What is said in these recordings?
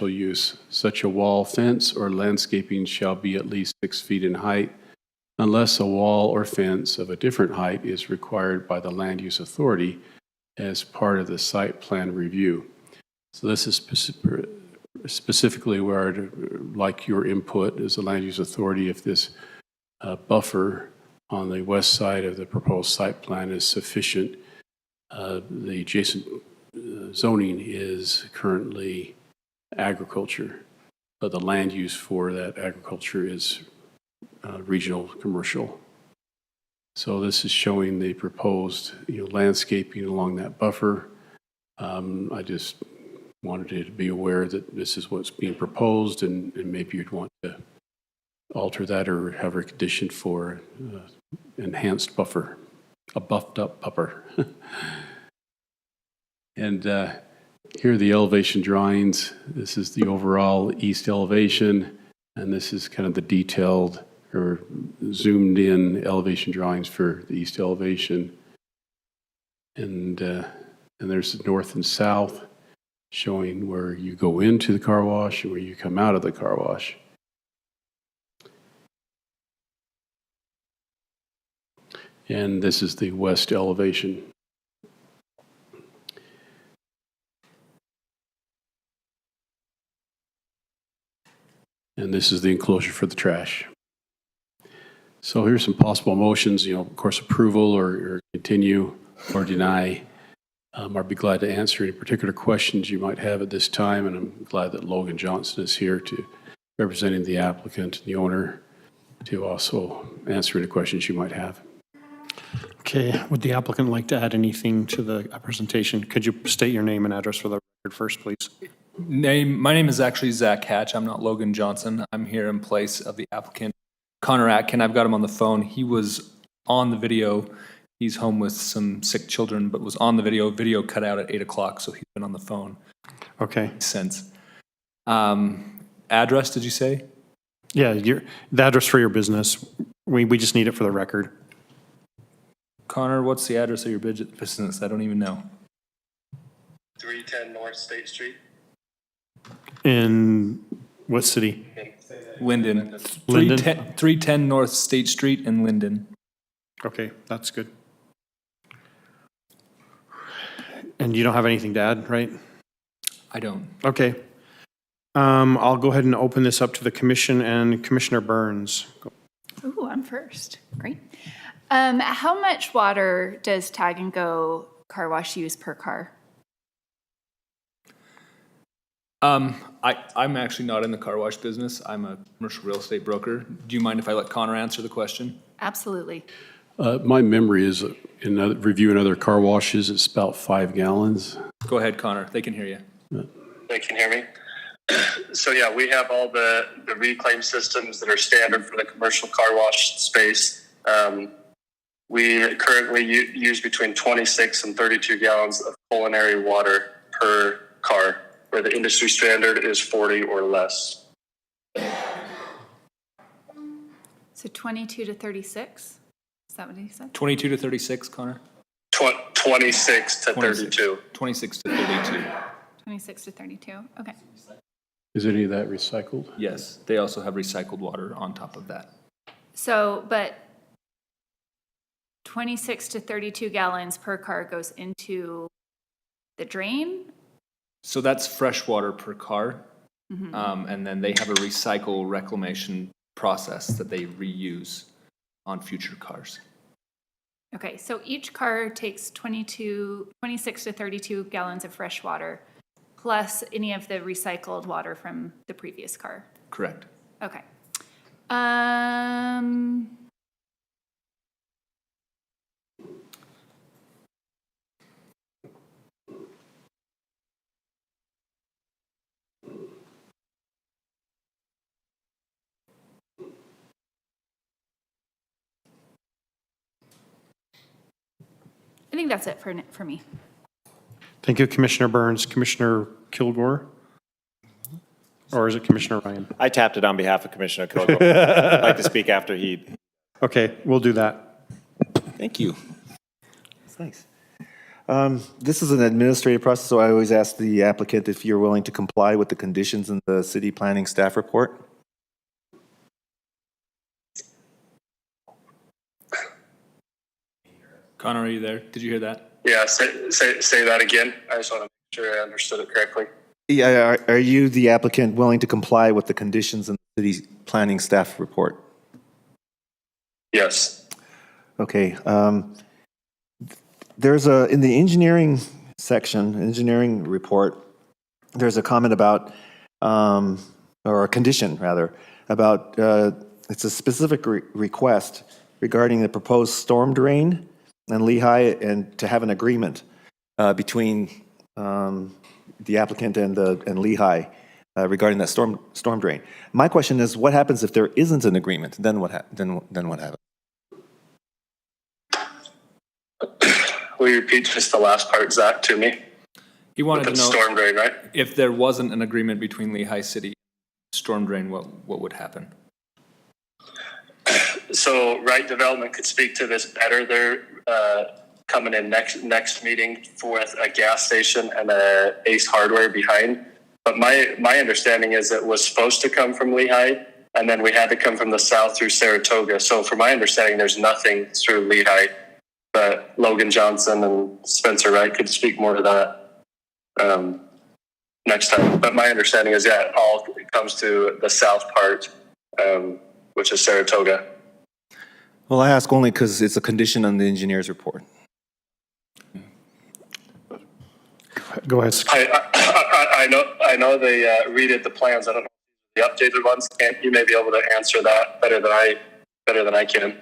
use. Such a wall, fence, or landscaping shall be at least 6 feet in height, unless a wall or fence of a different height is required by the land use authority as part of the site plan review. So this is specifically where I'd like your input as the land use authority if this buffer on the west side of the proposed site plan is sufficient. The adjacent zoning is currently agriculture, but the land use for that agriculture is regional commercial. So this is showing the proposed landscaping along that buffer. I just wanted you to be aware that this is what's being proposed, and maybe you'd want to alter that or have a condition for enhanced buffer, a buffed up buffer. And here are the elevation drawings. This is the overall east elevation, and this is kind of the detailed or zoomed in elevation drawings for the east elevation. And there's the north and south showing where you go into the car wash and where you come out of the car wash. And this is the west elevation. And this is the enclosure for the trash. So here's some possible motions, of course, approval or continue or deny. I'd be glad to answer any particular questions you might have at this time, and I'm glad that Logan Johnson is here representing the applicant and the owner to also answer any questions you might have. Okay, would the applicant like to add anything to the presentation? Could you state your name and address for the record first, please? My name is actually Zach Hatch. I'm not Logan Johnson. I'm here in place of the applicant, Connor Atkin. I've got him on the phone. He was on the video. He's home with some sick children, but was on the video. Video cut out at 8 o'clock, so he's been on the phone. Okay. Since. Address, did you say? Yeah, the address for your business. We just need it for the record. Connor, what's the address of your business? I don't even know. 310 North State Street. In what city? Linden. Linden? 310 North State Street in Linden. Okay, that's good. And you don't have anything to add, right? I don't. Okay. I'll go ahead and open this up to the commission and Commissioner Burns. Ooh, I'm first. Great. How much water does Tag and Go car wash use per car? I'm actually not in the car wash business. I'm a commercial real estate broker. Do you mind if I let Connor answer the question? Absolutely. My memory is in reviewing other car washes, it's about 5 gallons. Go ahead, Connor. They can hear you. They can hear me. So yeah, we have all the reclaim systems that are standard for the commercial car wash space. We currently use between 26 and 32 gallons of culinary water per car, where the industry standard is 40 or less. So 22 to 36? Is that what he said? 22 to 36, Connor? 26 to 32. 26 to 32. 26 to 32. Okay. Is any of that recycled? Yes, they also have recycled water on top of that. So, but 26 to 32 gallons per car goes into the drain? So that's fresh water per car. Mm-hmm. And then they have a recycle reclamation process that they reuse on future cars. Okay, so each car takes 26 to 32 gallons of fresh water, plus any of the recycled water from the previous car. Correct. Okay. I think that's it for me. Thank you, Commissioner Burns. Commissioner Kilgore? Or is it Commissioner Ryan? I tapped it on behalf of Commissioner Kilgore. I'd like to speak after he. Okay, we'll do that. Thank you. That's nice. This is an administrative process, so I always ask the applicant if you're willing to comply with the conditions in the city planning staff report. Connor, are you there? Did you hear that? Yeah, say that again. I just want to make sure I understood it correctly. Yeah, are you, the applicant, willing to comply with the conditions in the city planning staff report? Yes. Okay. There's in the engineering section, engineering report, there's a comment about, or a condition rather, about, it's a specific request regarding the proposed storm drain and Lehigh, and to have an agreement between the applicant and Lehigh regarding that storm drain. My question is, what happens if there isn't an agreement? Then what happens? Will you repeat just the last part, Zach, to me? He wanted to The know storm drain, right? if there wasn't an agreement between Lehigh City and storm drain, what would happen? So Right Development could speak to this better. They're coming in next meeting with a gas station and a Ace Hardware behind. But my understanding is it was supposed to come from Lehigh, and then we had to come from the south through Saratoga. So from my understanding, there's nothing through Lehigh. But Logan Johnson and Spencer Wright could speak more to that next time. But my understanding is, yeah, it all comes to the south part, which is Saratoga. Well, I ask only because it's a condition on the engineer's report. Go ahead. I know they redid the plans. I don't know the updated ones. And you may be able to answer that better than I can.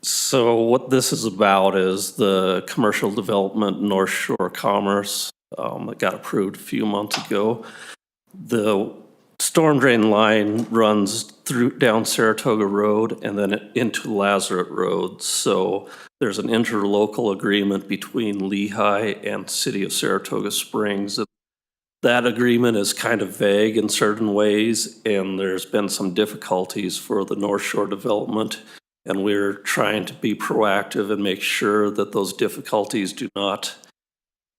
So what this is about is the commercial development North Shore Commerce that got approved a few months ago. The storm drain line runs down Saratoga Road and then into Lazarette Road. So there's an interlocal agreement between Lehigh and City of Saratoga Springs. That agreement is kind of vague in certain ways, and there's been some difficulties for the North Shore development. And we're trying to be proactive and make sure that those difficulties do not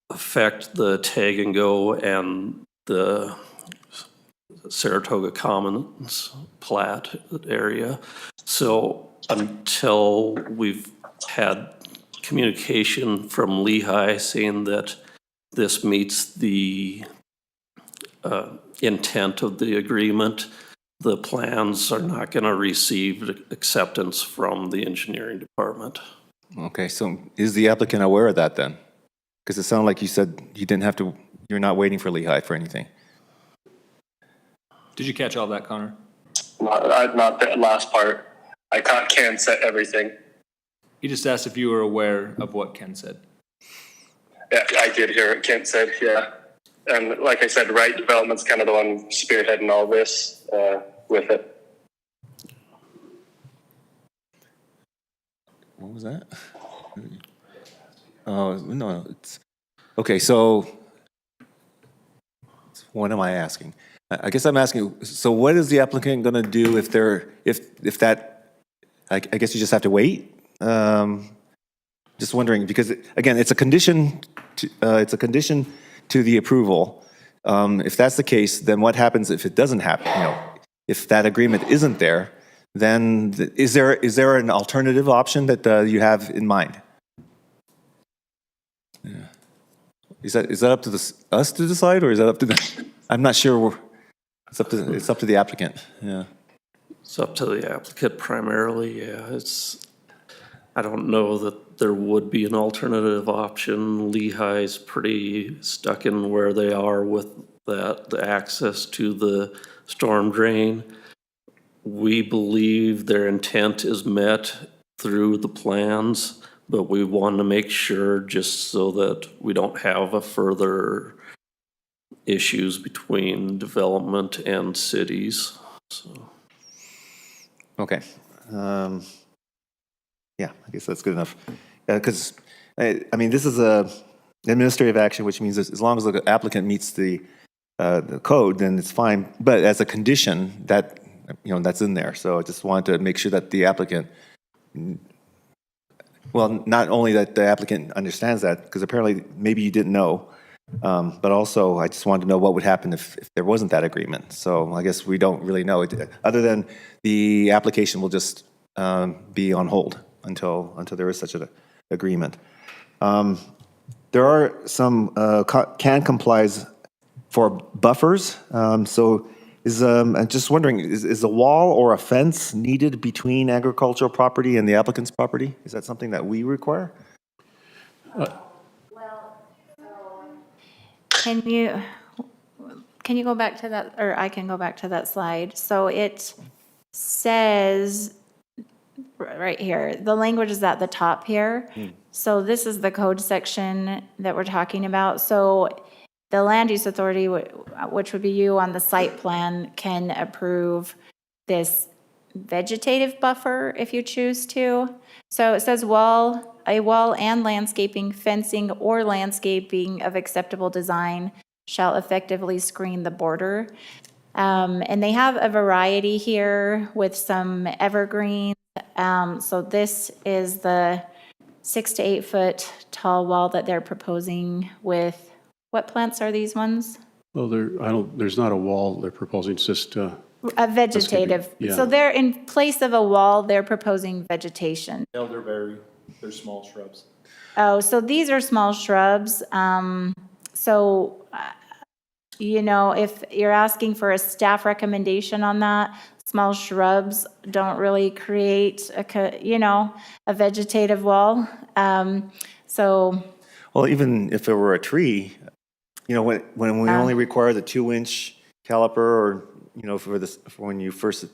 affect the tag and go and the Saratoga Commons plat area. So until we've had communication from Lehigh saying that this meets the intent of the agreement, the plans are not going to receive acceptance from the engineering department. Okay, so is the applicant aware of that then? Because it sounded like you said you didn't have to, you're not waiting for Lehigh for anything. Did you catch all that, Connor? Not that last part. I caught Ken said everything. He just asked if you were aware of what Ken said. Yeah, I did hear it. Kent said, yeah. And like I said, Right Development's kind of the one spearheading all this with it. What was that? Oh, no, it's, okay, so what am I asking? I guess I'm asking, so what is the applicant going to do if that, I guess you just have to wait? Just wondering, because again, it's a condition to the approval. If that's the case, then what happens if it doesn't happen? You know, if that agreement isn't there, then is there an alternative option that you have in mind? Yeah. Is that up to us to decide, or is that up to the? I'm not sure. It's up to the applicant. Yeah. It's up to the applicant primarily. Yeah, I don't know that there would be an alternative option. Lehigh's pretty stuck in where they are with the access to the storm drain. We believe their intent is met through the plans, but we want to make sure just so that we don't have a further issues between development and cities. So. Okay. Yeah, I guess that's good enough. Because, I mean, this is a administrative action, which means as long as the applicant meets the code, then it's fine. But as a condition, that, you know, that's in there. So I just wanted to make sure that the applicant well, not only that the applicant understands that, because apparently maybe you didn't know, but also I just wanted to know what would happen if there wasn't that agreement. So I guess we don't really know, other than the application will just be on hold until there is such an agreement. There are some can complies for buffers. So I'm just wondering, is a wall or a fence needed between agricultural property and the applicant's property? Is that something that we require? Can you go back to that, or I can go back to that slide? So it says right here, the language is at the top here. So this is the code section that we're talking about. So the land use authority, which would be you on the site plan, can approve this vegetative buffer if you choose to. So it says a wall and landscaping, fencing, or landscaping of acceptable design shall effectively screen the border. And they have a variety here with some evergreens. So this is the 6 to 8 foot tall wall that they're proposing with, what plants are these ones? Well, there's not a wall they're proposing, it's just, A vegetative. yeah. So they're, in place of a wall, they're proposing vegetation. Elderberry, they're small shrubs. Oh, so these are small shrubs. If you're asking for a staff recommendation on that, small shrubs don't really create a vegetative wall. Well, even if it were a tree, when we only require the 2-inch caliper, or for when you first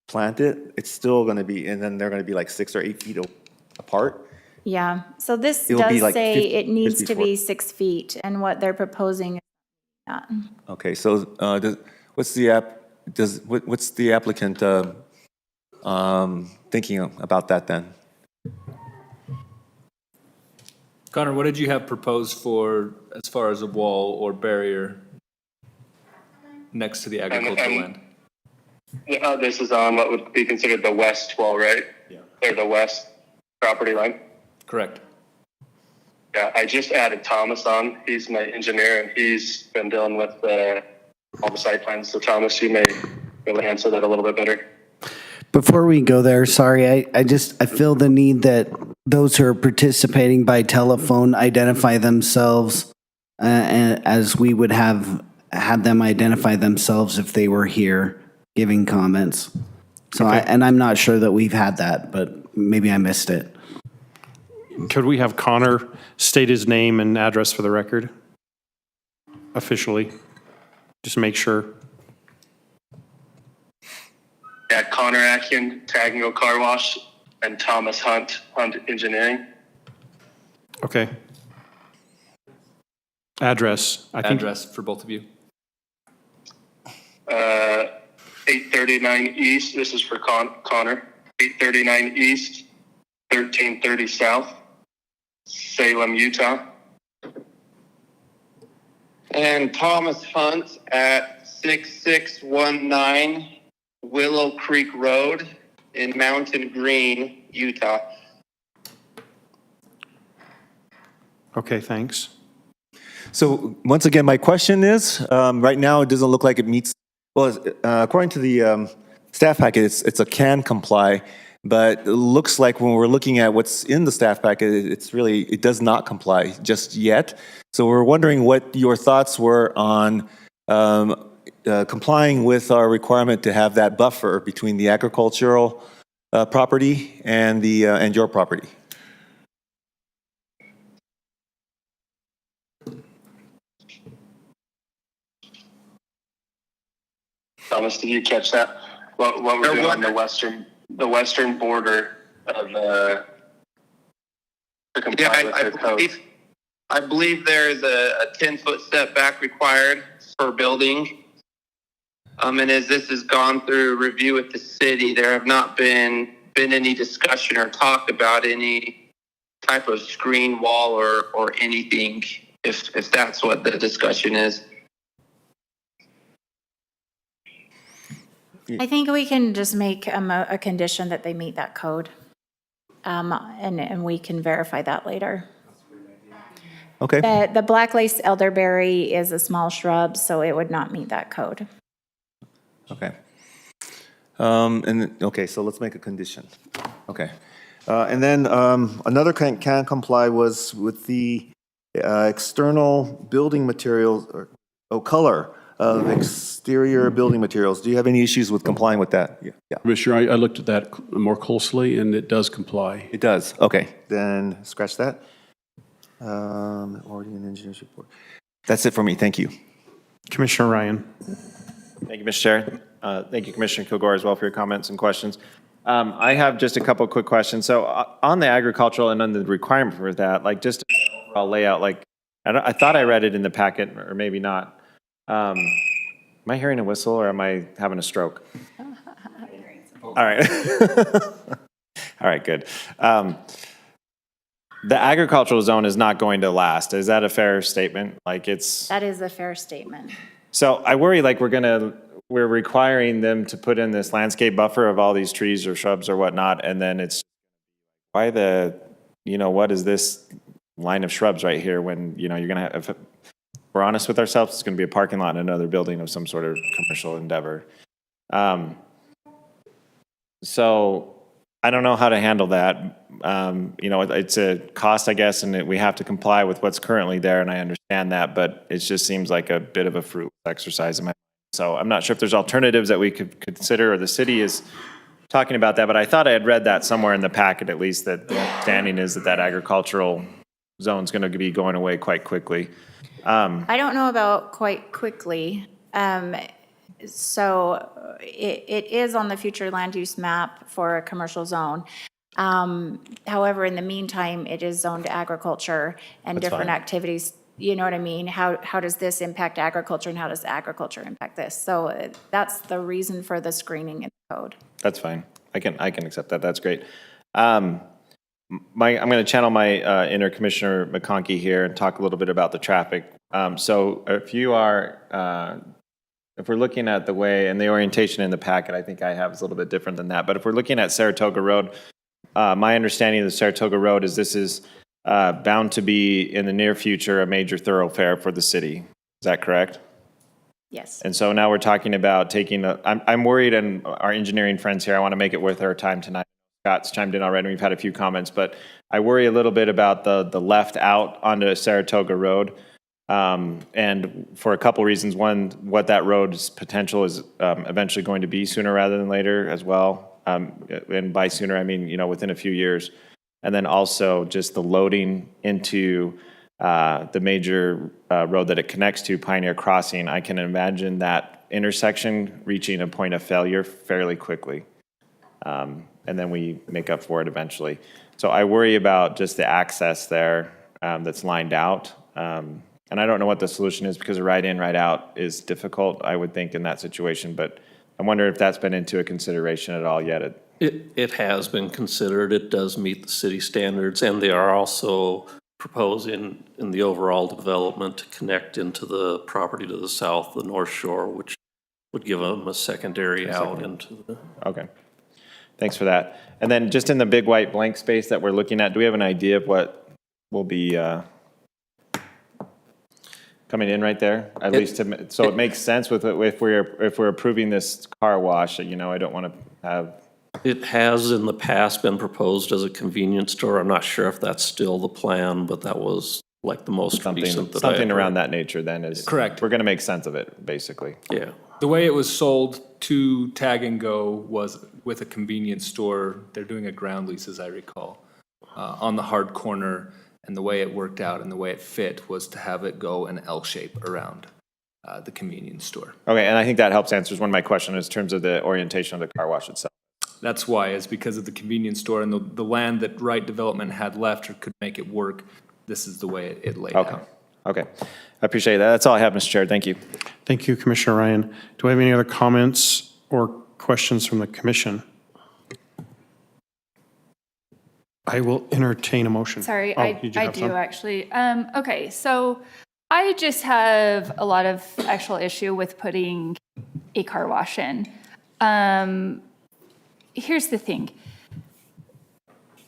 plant it, it's still going to be, and then they're going to be like 6 or 8 feet apart. Yeah, so this It'll be does like say 50 it needs to 54. be 6 feet, and what they're proposing is not. Okay, so what's the applicant thinking about that then? Connor, what did you have proposed for as far as a wall or barrier next to the agricultural land? This is on what would be considered the west wall, right? Yeah. Or the west property line. Correct. Yeah, I just added Thomas on. He's my engineer, and he's been dealing with all the site plans. So Thomas, you may be able to answer that a little bit better. Before we go there, sorry, I feel the need that those who are participating by telephone identify themselves as we would have had them identify themselves if they were here giving comments. So I'm not sure that we've had that, but maybe I missed it. Could we have Connor state his name and address for the record? Officially. Just make sure. Yeah, Connor Atkin, Tagngo Car Wash, and Thomas Hunt Engineering. Okay. Address, I think. Address for both of you. 839 East, this is for Connor. 839 East, 1330 South, Salem, Utah. And Thomas Hunt at 6619 Willow Creek Road in Mountain Green, Utah. Okay, thanks. So once again, my question is, right now it doesn't look like it meets, well, according to the staff packet, it's a can comply, but it looks like when we're looking at what's in the staff packet, it does not comply just yet. So we're wondering what your thoughts were on complying with our requirement to have that buffer between the agricultural property and your property. Thomas, did you catch that? What we're doing on the western border of to comply with their code? I believe there is a 10-foot setback required per building. And as this has gone through review with the city, there have not been any discussion or talk about any type of screen wall or anything, if that's what the discussion is. I think we can just make a condition that they meet that code. And we can verify that later. Okay. The black lace elderberry is a small shrub, so it would not meet that code. Okay. Okay, so let's make a condition. Okay. And then another can comply was with the external building materials, color of exterior building materials. Do you have any issues with complying with that? Yeah. Commissioner, I looked at that more closely, and it does comply. It does. Okay, then scratch that. Already an engineer's report. That's it for me. Thank you. Commissioner Ryan. Thank you, Mr. Chair. Thank you, Commissioner Kilgore, as well, for your comments and questions. I have just a couple quick questions. So on the agricultural and on the requirement for that, like just overall layout, like I thought I read it in the packet, or maybe not. Am I hearing a whistle, or am I having a stroke? All right. All right, good. The agricultural zone is not going to last. Is that a fair statement? Like it's. That is a fair statement. So I worry like we're requiring them to put in this landscape buffer of all these trees or shrubs or whatnot, and then it's what is this line of shrubs right here when, you're going to have, if we're honest with ourselves, it's going to be a parking lot and another building of some sort of commercial endeavor. So I don't know how to handle that. It's a cost, I guess, and we have to comply with what's currently there, and I understand that, but it just seems like a bit of a fruitless exercise in my. So I'm not sure if there's alternatives that we could consider, or the city is talking about that, but I thought I had read that somewhere in the packet, at least, that the understanding is that agricultural zone is going to be going away quite quickly. I don't know about quite quickly. So it is on the future land use map for a commercial zone. However, in the meantime, it is zoned to agriculture and That's different fine. activities. You know what I mean? How does this impact agriculture, and how does agriculture impact this? So that's the reason for the screening in the code. That's fine. I can accept that. That's great. I'm going to channel my inner Commissioner McConkey here and talk a little bit about the traffic. So if we're looking at the way, and the orientation in the packet, I think I have is a little bit different than that. But if we're looking at Saratoga Road, my understanding of the Saratoga Road is this is bound to be in the near future a major thoroughfare for the city. Is that correct? Yes. And so now we're talking about taking I'm worried, and our engineering friends here, I want to make it worth our time tonight. Scott's chimed in already. We've had a few comments, but I worry a little bit about the left out onto Saratoga Road. And for a couple reasons. One, what that road's potential is eventually going to be sooner rather than later as well. And by sooner, I mean, within a few years. And then also just the loading into the major road that it connects to, Pioneer Crossing. I can imagine that intersection reaching a point of failure fairly quickly. And then we make up for it eventually. So I worry about just the access there that's lined out. And I don't know what the solution is, because a right in, right out is difficult, I would think, in that situation. But I wonder if that's been into a consideration at all yet. It has been considered. It does meet the city standards, and they are also proposing in the overall development to connect into the property to the south, the North Shore, which would give them a secondary out into the. Okay. Thanks for that. And then just in the big white blank space that we're looking at, do we have an idea of what will be coming in right there? At least so it makes sense with if we're approving this car wash. I don't want to have. It has in the past been proposed as a convenience store. I'm not sure if that's still the plan, but that was like the most recent that I something had around heard. that nature. Then is Correct. We're going to make sense of it, basically. Yeah. The way it was sold to Tag and Go was with a convenience store. They're doing a ground lease, as I recall, on the hard corner. And the way it worked out and the way it fit was to have it go an L shape around the convenience store. Okay, and I think that helps answers one of my questions in terms of the orientation of the car wash itself. That's why, is because of the convenience store and the land that Wright Development had left or could make it work. This is the way it laid out. Okay. I appreciate that. That's all I have, Mr. Chair. Thank you. Thank you, Commissioner Ryan. Do we have any other comments or questions from the commission? I will entertain a motion. Sorry, Oh, I did you have do some? actually. Okay, so I just have a lot of actual issue with putting a car wash in. Here's the thing.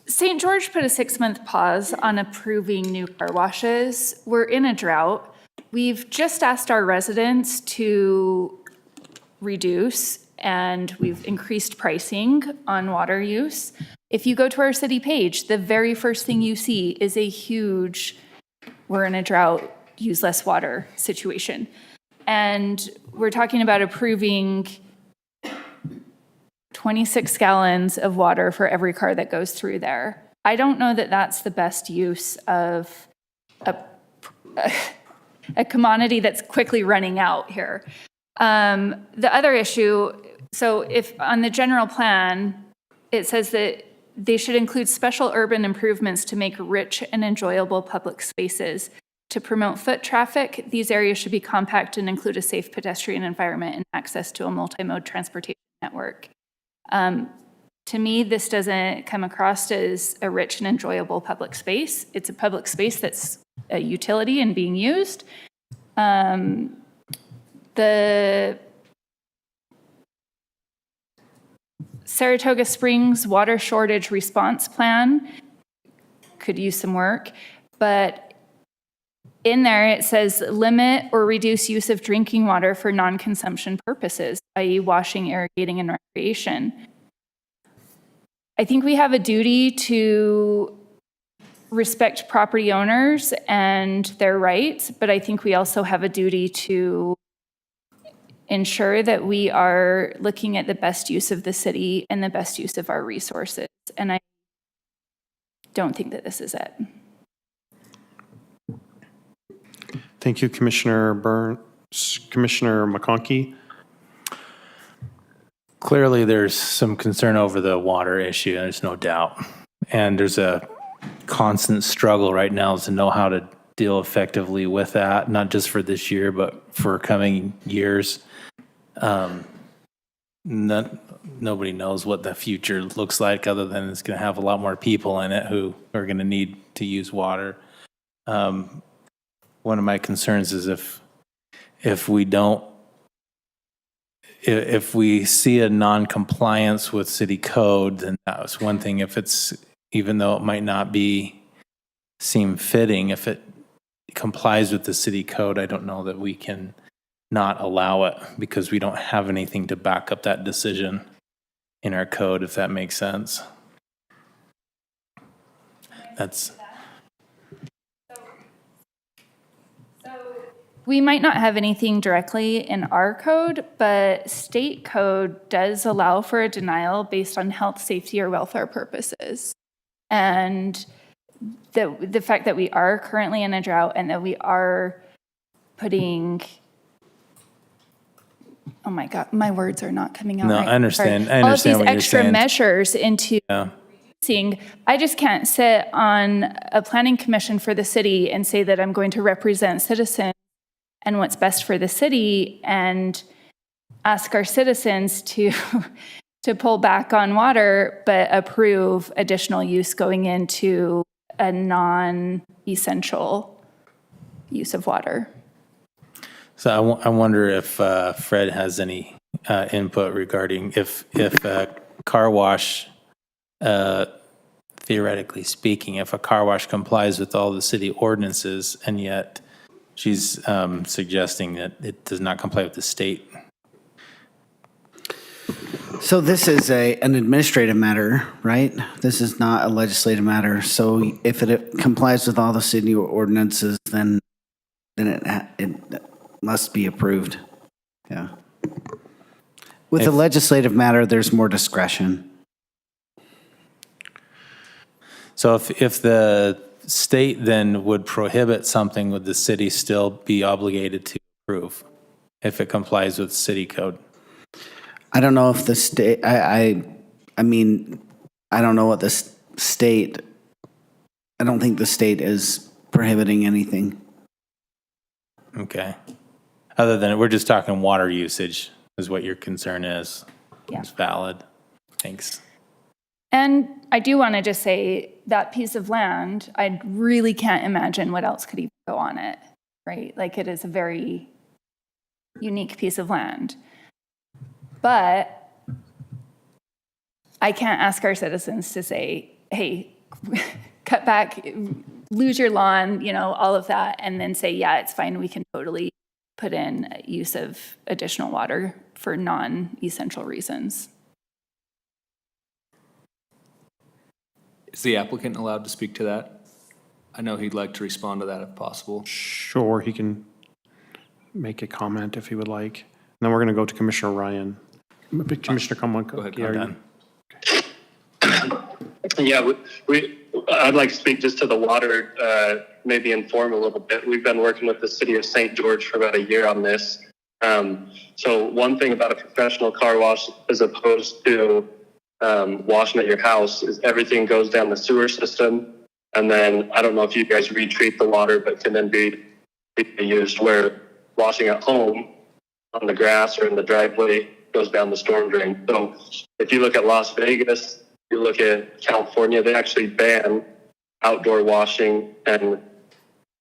St. George put a 6-month pause on approving new car washes. We're in a drought. We've just asked our residents to reduce, and we've increased pricing on water use. If you go to our city page, the very first thing you see is a huge, we're in a drought, use less water situation. And we're talking about approving 26 gallons of water for every car that goes through there. I don't know that that's the best use of a commodity that's quickly running out here. The other issue, so if on the general plan, it says that they should include special urban improvements to make rich and enjoyable public spaces. To promote foot traffic, these areas should be compact and include a safe pedestrian environment and access to a multimode transportation network. To me, this doesn't come across as a rich and enjoyable public space. It's a public space that's a utility and being used. The Saratoga Springs Water Shortage Response Plan could use some work, but in there it says limit or reduce use of drinking water for non-consumption purposes, i.e. washing, irrigating, and recreation. I think we have a duty to respect property owners and their rights, but I think we also have a duty to ensure that we are looking at the best use of the city and the best use of our resources. And I don't think that this is it. Thank you, Commissioner Burns. Commissioner McConkey? Clearly, there's some concern over the water issue, there's no doubt. And there's a constant struggle right now to know how to deal effectively with that, not just for this year, but for coming years. Nobody knows what the future looks like other than it's going to have a lot more people in it who are going to need to use water. One of my concerns is if we see a non-compliance with city code, then that's one thing. If it's, even though it might not seem fitting, if it complies with the city code, I don't know that we can not allow it because we don't have anything to back up that decision in our code, if that makes sense. We might not have anything directly in our code, but state code does allow for a denial based on health, safety, or welfare purposes. And the fact that we are currently in a drought and that we are putting, oh my God, my words are not coming out No, right. I understand. Sorry. I understand what all of you're these extra saying. measures into reducing. I just can't sit on a planning commission for the city and say that I'm going to represent citizens and what's best for the city and ask our citizens to pull back on water, but approve additional use going into a non-essential use of water. So I wonder if Fred has any input regarding if a car wash, theoretically speaking, if a car wash complies with all the city ordinances and yet she's suggesting that it does not comply with the state. So this is an administrative matter, right? This is not a legislative matter. So if it complies with all the city ordinances, then it must be approved. Yeah. With a legislative matter, there's more discretion. So if the state then would prohibit something, would the city still be obligated to approve if it complies with city code? I don't know if the state, I mean, I don't know what the state, I don't think the state is prohibiting anything. Okay. Other than, we're just talking water usage is what your concern is. Yeah. It's valid. Thanks. And I do want to just say that piece of land, I really can't imagine what else could even go on it, right? Like it is a very unique piece of land. But I can't ask our citizens to say, hey, cut back, lose your lawn, you know, all of that, and then say, yeah, it's fine, we can totally put in use of additional water for non-essential reasons. Is the applicant allowed to speak to that? I know he'd like to respond to that if possible. Sure, he can make a comment if he would like. And then we're going to go to Commissioner Ryan. Commissioner Comwan. Go ahead, yeah, I'm you- done. Yeah, I'd like to speak just to the water, maybe inform a little bit. We've been working with the city of St. George for about a year on this. So one thing about a professional car wash as opposed to washing at your house is everything goes down the sewer system. And then I don't know if you guys retreat the water, but can then be used, where washing at home on the grass or in the driveway goes down the storm drain. So if you look at Las Vegas, you look at California, they actually ban outdoor washing and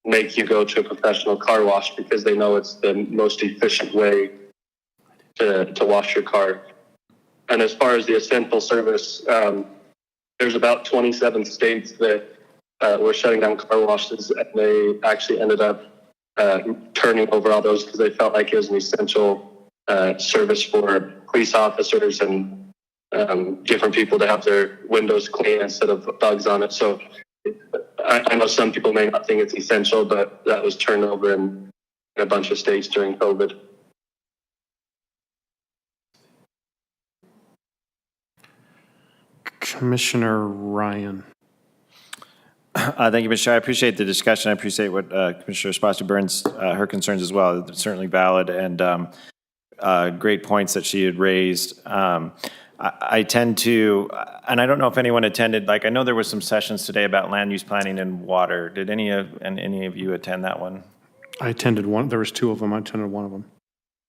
make you go to a professional car wash because they know it's the most efficient way to wash your car. And as far as the essential service, there's about 27 states that were shutting down car washes, and they actually ended up turning over all those because they felt like it was an essential service for police officers and different people to have their windows clean instead of bugs on it. So I know some people may not think it's essential, but that was turned over in a bunch of states during COVID. Commissioner Ryan. Thank you, Mr. Chair. I appreciate the discussion. I appreciate what Commissioner Spotsy Burns, her concerns as well. They're certainly valid and great points that she had raised. I tend to, and I don't know if anyone attended, like I know there were some sessions today about land use planning and water. Did any of you attend that one? I attended one. There was two of them. I attended one of them.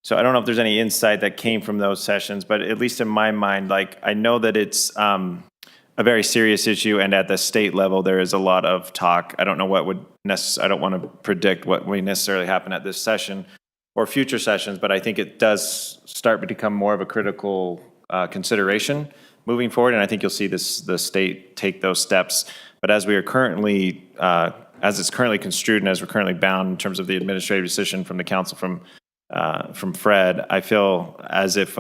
So I don't know if there's any insight that came from those sessions, but at least in my mind, like I know that it's a very serious issue, and at the state level, there is a lot of talk. I don't know what would I don't want to predict what may necessarily happen at this session or future sessions, but I think it does start to become more of a critical consideration moving forward, and I think you'll see the state take those steps. But as we are currently, as it's currently construed, and as we're currently bound in terms of the administrative decision from the council from Fred, I feel as if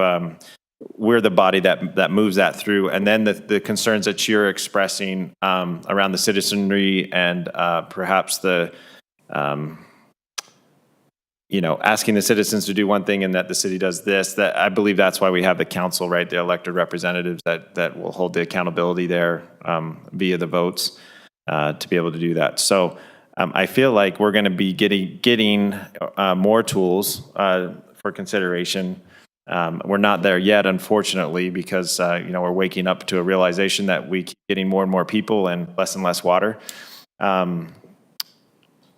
we're the body that moves that through. And then the concerns that you're expressing around the citizenry and perhaps the asking the citizens to do one thing and that the city does this, that I believe that's why we have the council, right? The elected representatives that will hold the accountability there via the votes to be able to do that. So I feel like we're going to be getting more tools for consideration. We're not there yet, unfortunately, because we're waking up to a realization that we keep getting more and more people and less water.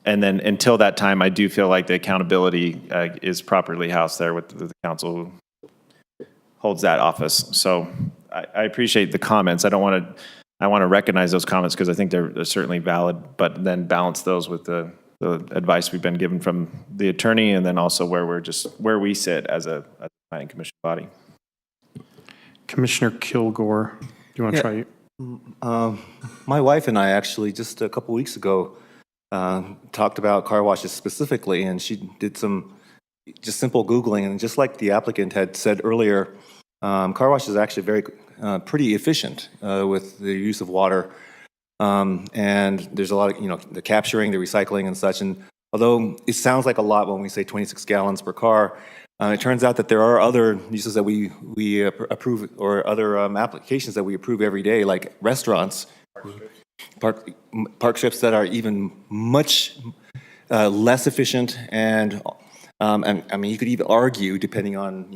And then until that time, I do feel like the accountability is properly housed there with the council who holds that office. So I appreciate the comments. I want to recognize those comments because I think they're certainly valid, but then balance those with the advice we've been given from the attorney, and then also where we sit as a planning commission body. Commissioner Kilgore, do you want to try? My wife and I actually just a couple weeks ago talked about car washes specifically, and she did some just simple Googling, and just like the applicant had said earlier, car wash is actually pretty efficient with the use of water. And there's a lot of, the capturing, the recycling and such. And although it sounds like a lot when we say 26 gallons per car, it turns out that there are other uses that we approve, or other applications that we approve every day, like restaurants, park strips that are even much less efficient. And I mean, you could even argue, depending on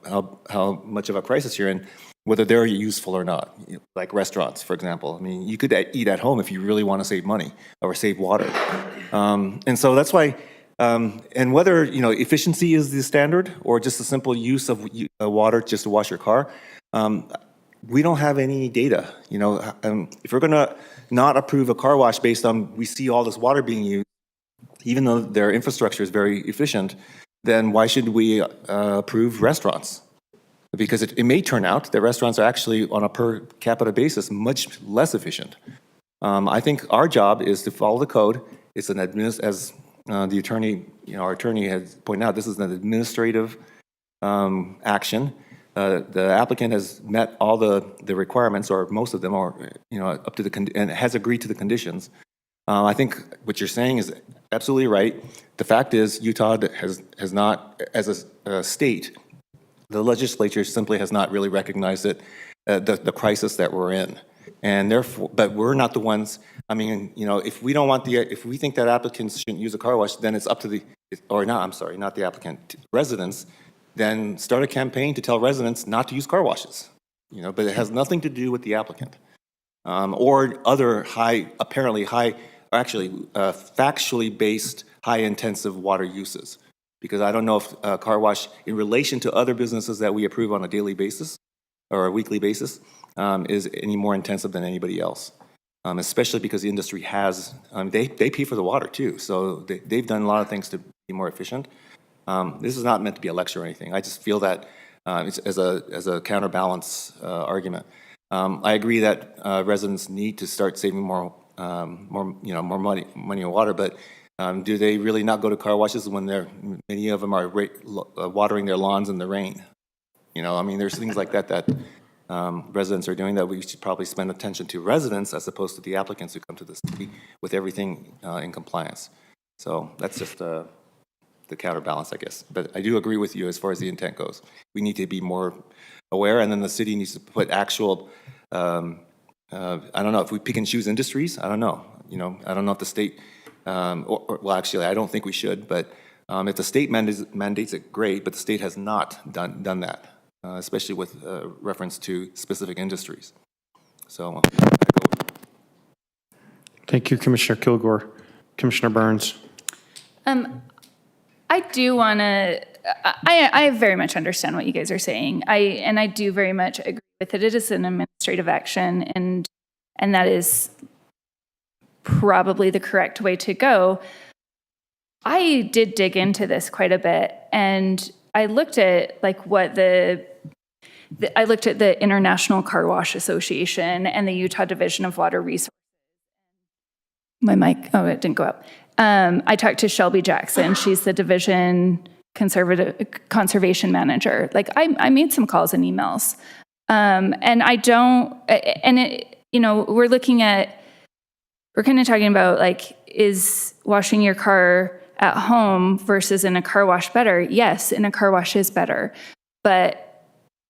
how much of a crisis you're in, whether they're useful or not, like restaurants, for example. I mean, you could eat at home if you really want to save money or save water. And so that's why, and whether, efficiency is the standard or just a simple use of water just to wash your car, we don't have any data. If we're going to not approve a car wash based on we see all this water being used, even though their infrastructure is very efficient, then why should we approve restaurants? Because it may turn out that restaurants are actually, on a per capita basis, much less efficient. I think our job is to follow the code. It's an as the attorney, our attorney has pointed out, this is an administrative action. The applicant has met all the requirements, or most of them, or up to and has agreed to the conditions. I think what you're saying is absolutely right. The fact is, Utah has not, as a state, the legislature simply has not really recognized it, the crisis that we're in. And therefore, but we're not the ones, I mean, if we don't want if we think that applicants shouldn't use a car wash, then it's up to not the applicant, residents, then start a campaign to tell residents not to use car washes. But it has nothing to do with the applicant. Or other factually based, high-intensive water uses. Because I don't know if a car wash, in relation to other businesses that we approve on a daily basis or a weekly basis, is any more intensive than anybody else. Especially because the industry has, they pay for the water too, so they've done a lot of things to be more efficient. This is not meant to be a lecture or anything. I just feel that it's as a counterbalance argument. I agree that residents need to start saving more money on water, but do they really not go to car washes when many of them are watering their lawns in the rain? There's things like that residents are doing that we should probably spend attention to residents as opposed to the applicants who come to the city with everything in compliance. So that's just the counterbalance, I guess. But I do agree with you as far as the intent goes. We need to be more aware, and then the city needs to put actual, I don't know, if we pick and choose industries, I don't know. I don't know if the state, well, actually, I don't think we should, but if the state mandates it, great, but the state has not done that, especially with reference to specific industries. So, Thank you, Commissioner Kilgore. Commissioner Burns. I do want to, I very much understand what you guys are saying. I do very much agree with it. It is an administrative action, and that is probably the correct way to go. I did dig into this quite a bit, and I looked at what I looked at the International Car Wash Association and the Utah Division of Water Resources. My mic, it didn't go up. I talked to Shelby Jackson. She's the division conservation manager. I made some calls and emails. And I don't, and it, we're kind of talking about is washing your car at home versus in a car wash better? Yes, in a car wash is better. But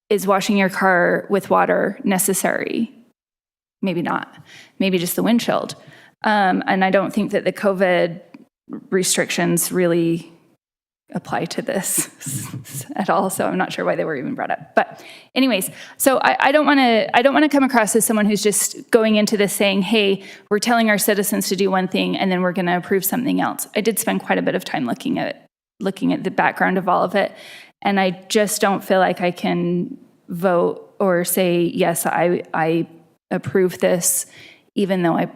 is washing your car with water necessary? Maybe not. Maybe just the windshield. And I don't think that the COVID restrictions really apply to this at all. So I'm not sure why they were even brought up. But anyways, so I don't want to come across as someone who's just going into this saying, hey, we're telling our citizens to do one thing and then we're going to approve something else. I did spend quite a bit of time looking at the background of all of it. And I just don't feel like I can vote or say, yes, I approve this, even though I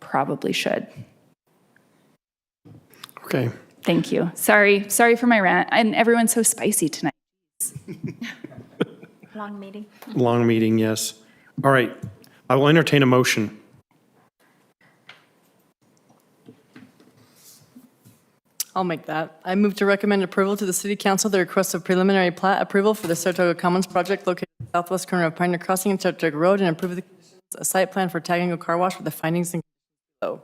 probably should. Okay. Thank you. Sorry for my rant. And everyone's so spicy tonight. Long meeting. Long meeting, yes. All right. I will entertain a motion. I'll make that. I move to recommend approval to the City Council the request of preliminary plat approval for the Saratoga Commons project located in the southwest corner of Pioneer Crossing and Saratoga Road, and approve the a site plan for Tag and Go Car Wash with the findings and below.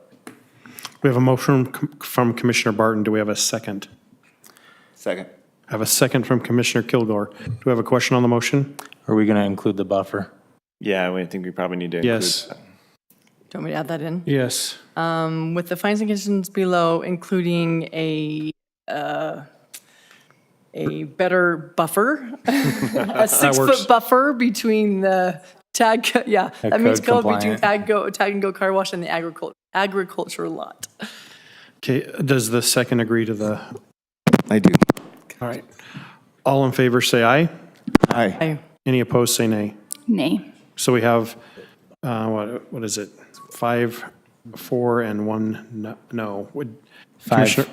We have a motion from Commissioner Barton. Do we have a second? Second. I have a second from Commissioner Kilgore. Do we have a question on the motion? Are we going to include the buffer? Yeah, I think we probably need to include Yes. that. Do you want me to add that in? Yes. With the findings and conditions below, including a better buffer, a 6-foot buffer between the that means go between Tag and Go Car Wash and the agriculture lot. Okay, does the second agree to the? I do. All right. All in favor say aye. Aye. Aye. Any opposed say nay. Nay. So we have, what is it? 5, 4, and 1 no. Would Commissioner-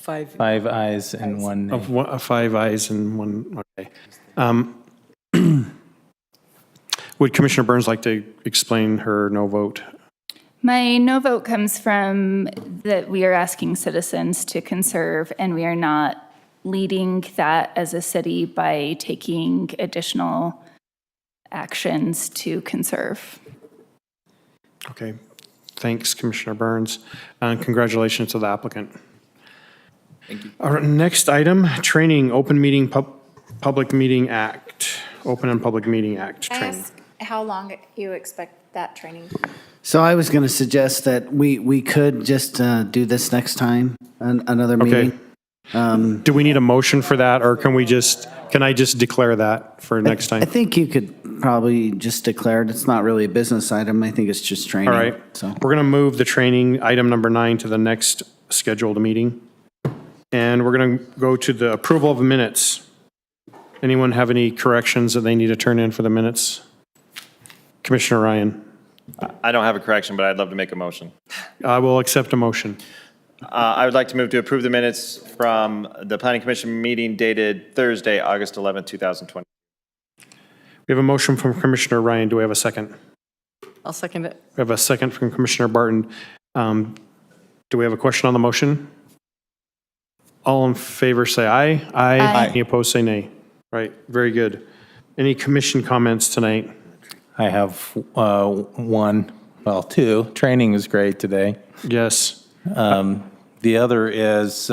Five ayes and one nay. Of 5 ayes and 1, okay. Would Commissioner Burns like to explain her no vote? My no vote comes from that we are asking citizens to conserve, and we are not leading that as a city by taking additional actions to conserve. Okay. Thanks, Commissioner Burns. And congratulations to the applicant. Thank you. All right, next item, training, Public Meeting Act, Open and Public Meeting Act Can I training. ask how long you expect that training? So I was going to suggest that we could just do this next time, another Okay. meeting. Do we need a motion for that, or can I just declare that for next time? I think you could probably just declare it. It's not really a business item. I think it's just training. All right, So we're going to move the training, item number 9, to the next scheduled meeting. And we're going to go to the approval of minutes. Anyone have any corrections that they need to turn in for the minutes? Commissioner Ryan, I don't have a correction, but I'd love to make a motion. I will accept a motion. I would like to move to approve the minutes from the Planning Commission meeting dated Thursday, August 11, 2020. We have a motion from Commissioner Ryan. Do we have a second? I'll second it. We have a second from Commissioner Barton. Do we have a question on the motion? All in favor, say aye. Aye. Any opposed, say nay. Right, very good. Any commission comments tonight? I have two. Training is great today. Yes. The other is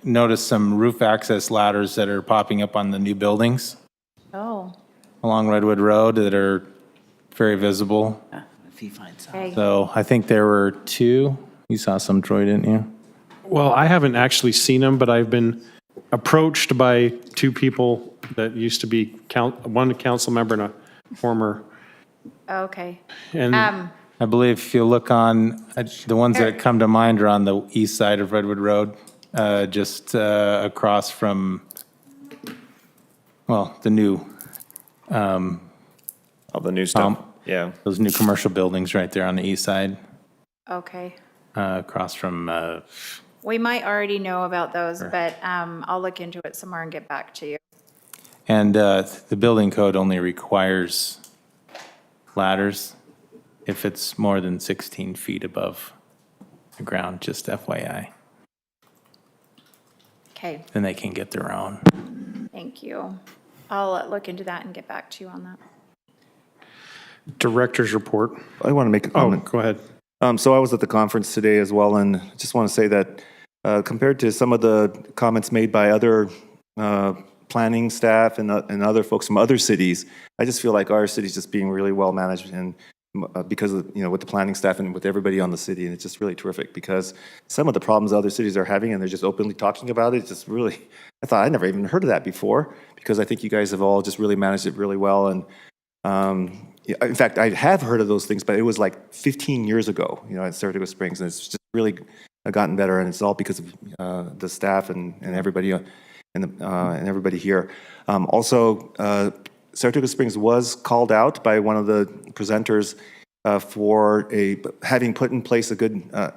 notice some roof access ladders that are popping up on the new buildings Oh, along Redwood Road that are very visible. if he finds out. okay. So I think there were 2. You saw some, Troy, didn't you? Well, I haven't actually seen them, but I've been approached by 2 people that used to be, one council member and a former. Okay. And I believe if you look on, the ones that come to mind are on the east side of Redwood Road, just across from, the new, All the new stuff. Yeah. those new commercial buildings right there on the east side, Okay. across from, We might already know about those, but I'll look into it some more and get back to you. and the building code only requires ladders if it's more than 16 feet above the ground, just FYI. Okay, Then they can get their own. thank you. I'll look into that and get back to you on that. director's report. I want to make a Oh, comment. go ahead. So I was at the conference today as well, and just want to say that compared to some of the comments made by other planning staff and other folks from other cities, I just feel like our city's just being really well managed, and because of, with the planning staff and with everybody on the city, and it's just really terrific because some of the problems other cities are having, and they're just openly talking about it. It's just really, I thought I never even heard of that before, because I think you guys have all just really managed it really well, and in fact, I have heard of those things, but it was like 15 years ago, at Saratoga Springs, and it's just really gotten better, and it's all because of the staff and everybody and everybody here. Also, Saratoga Springs was called out by one of the presenters for having put in place a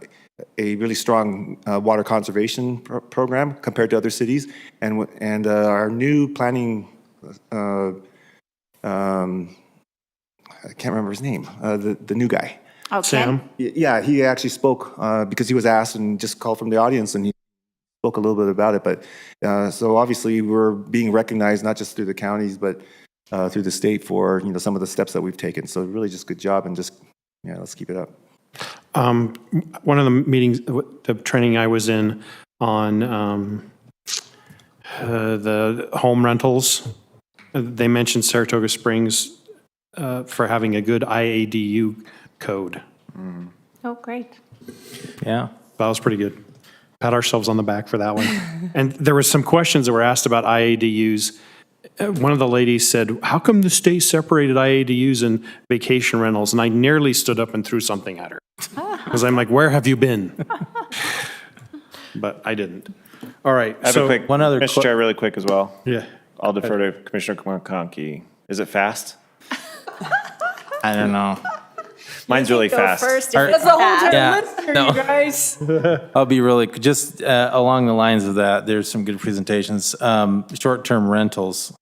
really strong water conservation program compared to other cities, and our new planning. I can't remember his name. The new guy. Okay. Sam? Yeah, he actually spoke because he was asked and just called from the audience, and he spoke a little bit about it. But so obviously we're being recognized not just through the counties, but through the state for some of the steps that we've taken. So really, just good job, and just let's keep it up. One of the meetings, the training I was in on the home rentals, they mentioned Saratoga Springs for having a good IADU code. Oh, great. Yeah. That was pretty good. Pat ourselves on the back for that one. And there were some questions that were asked about IADUs. One of the ladies said, how come the state separated IADUs and vacation rentals? And I nearly stood up and threw something at her. Because I'm like, where have you been? But I didn't. All right. I have so a quick, one other Mr. Chair, really quick as well. Yeah. I'll defer to Commissioner McConkey. Is it fast? I don't know. Mine's really fast. First, Are- if it's That's a whole bad. Yeah, different list here, no. you guys. I'll be really, just along the lines of that, there's some good presentations. Short-term rentals.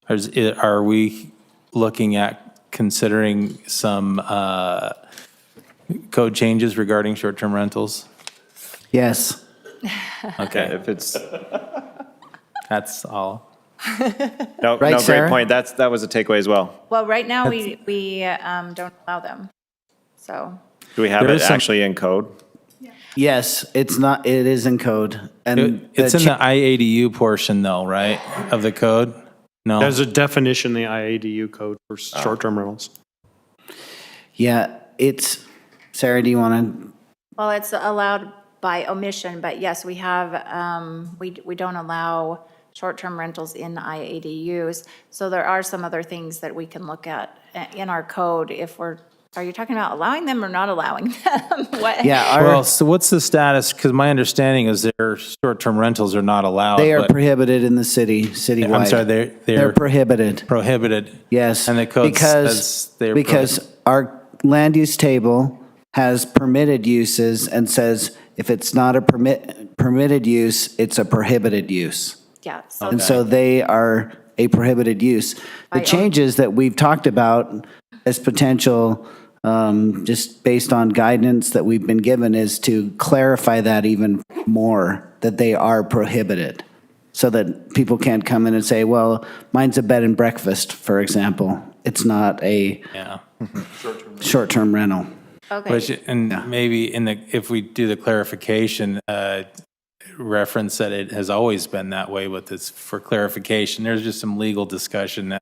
Are we looking at considering some code changes regarding short-term rentals? Yes. Okay, If it's, that's all. no, Right, no, Sarah? great point. That was a takeaway as well. Well, right now, we don't allow them, so. Do we have There it is some- actually in code? Yes, it's not, it is in code. And It's in the IADU portion though, right, of the code? No? There's a definition in the IADU code for short-term rentals. Yeah, it's, Sarah, do you want to? Well, it's allowed by omission, but yes, we have, we don't allow short-term rentals in IADUs. So there are some other things that we can look at in our code if we're, are you talking about allowing them or not allowing them? What? Yeah, Well, so what's the status? Because my understanding is their short-term rentals are not allowed. they are but- prohibited in the citywide. I'm sorry, They're they're prohibited. prohibited. Yes. And the code because, says they're because our land use table has permitted uses and says if it's not a permitted use, it's a prohibited use. Yeah, so And so they are a prohibited use. The changes that we've talked about as potential, just based on guidance that we've been given, is to clarify that even more, that they are prohibited. So that people can't come in and say, well, mine's a bed and breakfast, for example. It's not a Yeah. short-term rental. okay. Which, and maybe if we do the clarification, reference that it has always been that way with this, for clarification, there's just some legal discussion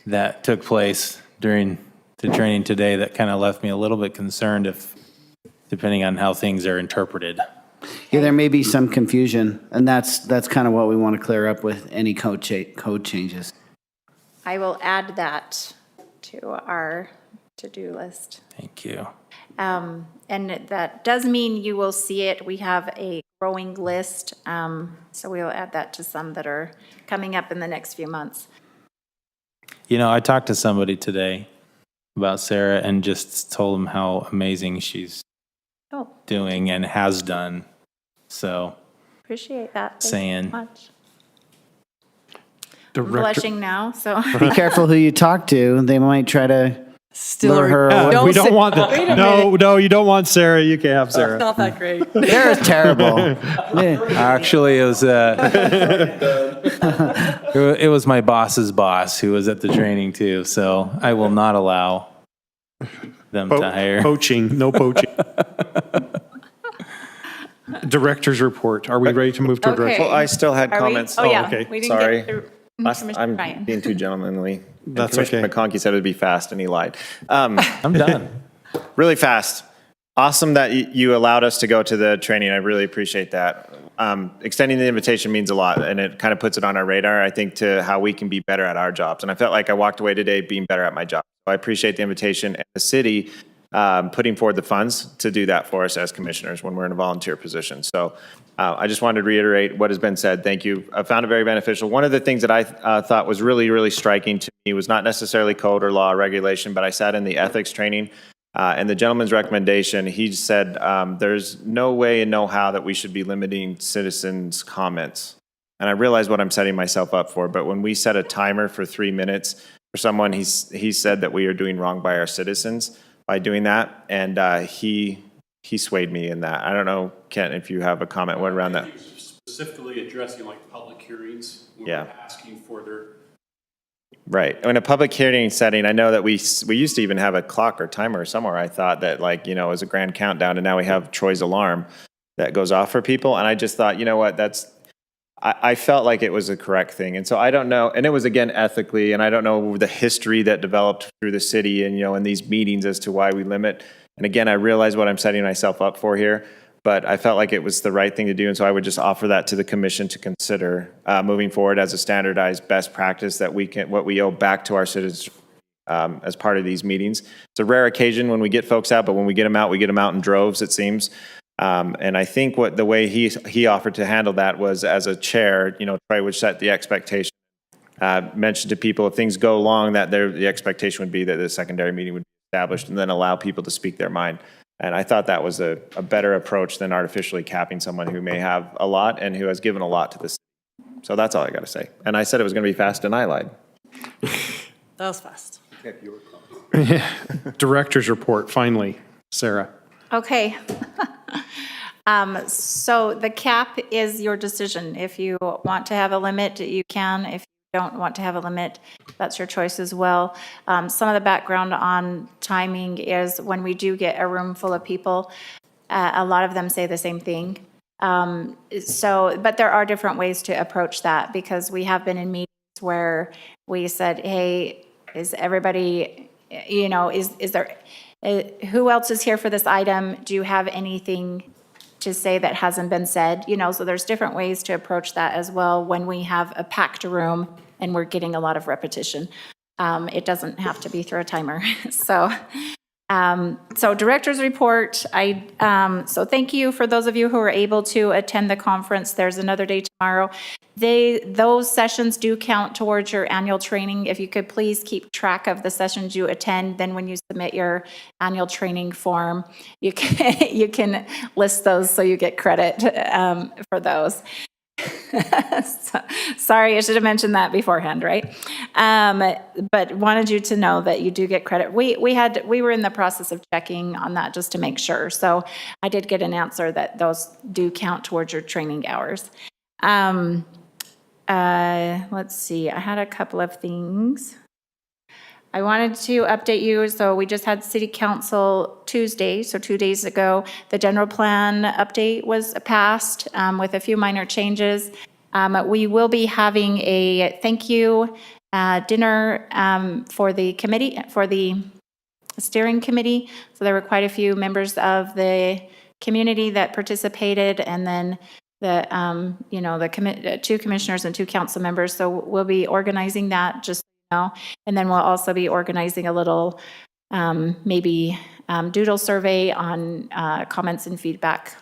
that took place during the training today that kind of left me a little bit concerned depending on how things are interpreted. Yeah, there may be some confusion, and that's kind of what we want to clear up with any code changes. I will add that to our to-do list. Thank you. And that does mean you will see it. We have a growing list, so we will add that to some that are coming up in the next few months. You know, I talked to somebody today about Sarah and just told them how amazing she's Oh, doing and has done. So, appreciate that. Thank you Saying. so much. I'm Director, blushing now, so. Be careful who you talk to. They might try to Still, lure her away. we don't want Wait a that. No, you don't want Sarah. You can't have It's Sarah. not that great. They're terrible. Yeah. actually, it was my boss's boss who was at the training too. So I will not allow them to hire. Poaching, no poaching. Director's report. Are we ready to move to a Okay. director? Well, I still had Are we? comments. Oh, yeah. okay. We didn't Sorry. get through. Commissioner I'm Ryan. being too gentlemanly. And That's Commissioner okay. McConkey said it would be fast, and he lied. I'm done. Really fast. Awesome that you allowed us to go to the training. I really appreciate that. Extending the invitation means a lot, and it kind of puts it on our radar, I think, to how we can be better at our jobs. And I felt like I walked away today being better at my job. So I appreciate the invitation and the city putting forward the funds to do that for us as commissioners when we're in a volunteer position. So I just wanted to reiterate what has been said. Thank you. I found it very beneficial. One of the things that I thought was really, really striking to me was not necessarily code or law or regulation, but I sat in the ethics training. And the gentleman's recommendation, he said, there's no way and no how that we should be limiting citizens' comments. And I realize what I'm setting myself up for, but when we set a timer for 3 minutes for someone, he said that we are doing wrong by our citizens by doing that, and he swayed me in that. I don't know, Kent, if you have a comment around that. Specifically addressing like public hearings. When Yeah. we're asking for their. Right. In a public hearing setting, I know that we used to even have a clock or timer somewhere. I thought that, like, you know, it was a grand countdown, and now we have Troy's alarm that goes off for people. And I just thought, you know what, I felt like it was a correct thing. And so I don't know, and it was, again, ethically, and I don't know the history that developed through the city and, you know, in these meetings as to why we limit. And again, I realize what I'm setting myself up for here, but I felt like it was the right thing to do. And so I would just offer that to the commission to consider moving forward as a standardized best practice that what we owe back to our citizens as part of these meetings. It's a rare occasion when we get folks out, but when we get them out in droves, it seems. And I think the way he offered to handle that was, as a chair, you know, Troy would set the expectation, mention to people if things go long, that the expectation would be that the secondary meeting would be established, and then allow people to speak their mind. And I thought that was a better approach than artificially capping someone who may have a lot and who has given a lot to the city. So that's all I got to say. And I said it was going to be fast, and I lied. That was fast. Director's report, finally. Sarah? Okay. So the cap is your decision. If you want to have a limit, you can. If you don't want to have a limit, that's your choice as well. Some of the background on timing is when we do get a room full of people, a lot of them say the same thing. But there are different ways to approach that, because we have been in meetings where we said, hey, is everybody, is there, who else is here for this item? Do you have anything to say that hasn't been said? So there's different ways to approach that as well when we have a packed room and we're getting a lot of repetition. It doesn't have to be through a timer. So director's report, so thank you for those of you who are able to attend the conference. There's another day tomorrow. Those sessions do count towards your annual training. If you could please keep track of the sessions you attend, then when you submit your annual training form, you can list those so you get credit for those. Sorry, I should have mentioned that beforehand, right? But wanted you to know that you do get credit. We were in the process of checking on that just to make sure. So I did get an answer that those do count towards your training hours. Let's see, I had a couple of things. I wanted to update you. So we just had city council Tuesday, so 2 days ago. The general plan update was passed with a few minor changes. We will be having a thank you dinner for the committee, for the steering committee. So there were quite a few members of the community that participated, and then the two commissioners and 2 council members. So we'll be organizing that, just and then we'll also be organizing a little doodle survey on comments and feedback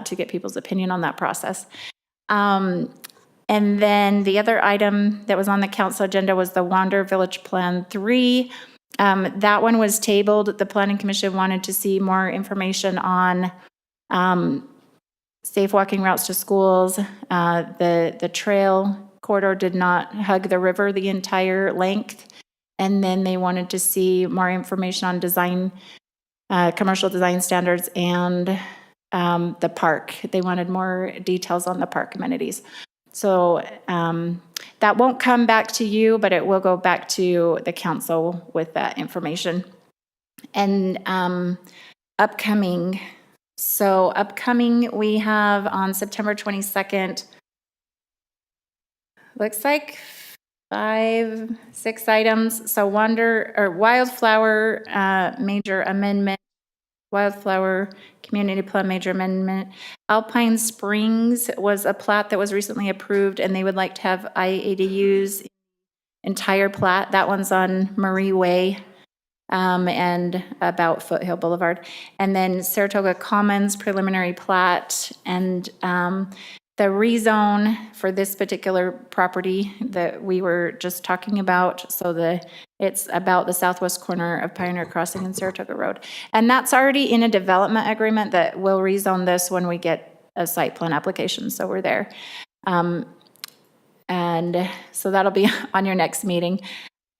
to get people's opinion on that process. And then the other item that was on the council agenda was the Wander Village Plan 3. That one was tabled. The Planning Commission wanted to see more information on safe walking routes to schools. The trail corridor did not hug the river the entire length. And then they wanted to see more information on design, commercial design standards, and the park. They wanted more details on the park amenities. So that won't come back to you, but it will go back to the council with that information. And upcoming, we have on September 22nd, looks like 5, 6 items. So wildflower major amendment, wildflower community plan major amendment. Alpine Springs was a plat that was recently approved, and they would like to have IADUs entire plat. That one's on Marie Way and about Foothill Boulevard. And then Saratoga Commons preliminary plat, and the rezone for this particular property that we were just talking about. So it's about the southwest corner of Pioneer Crossing and Saratoga Road. And that's already in a development agreement that will rezone this when we get a site plan application. So we're there. And so that'll be on your next meeting.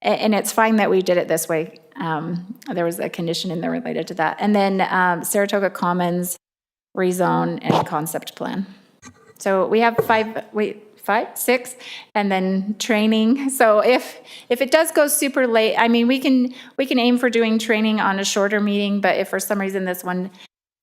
And it's fine that we did it this way. There was a condition in there related to that. And then Saratoga Commons rezone and concept plan. So we have 5, 6, and then training. So if it does go super late, I mean, we can aim for doing training on a shorter meeting, but if for some reason this one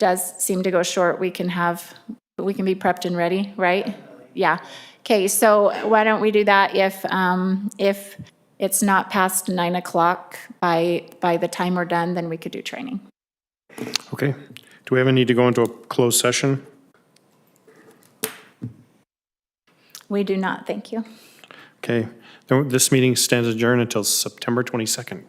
does seem to go short, we can be prepped and ready, right? Yeah. Okay, so why don't we do that if it's not past 9 o'clock by the time we're done, then we could do training. Okay. Do we have a need to go into a closed session? We do not, thank you. Okay. This meeting stands adjourned until September 22nd.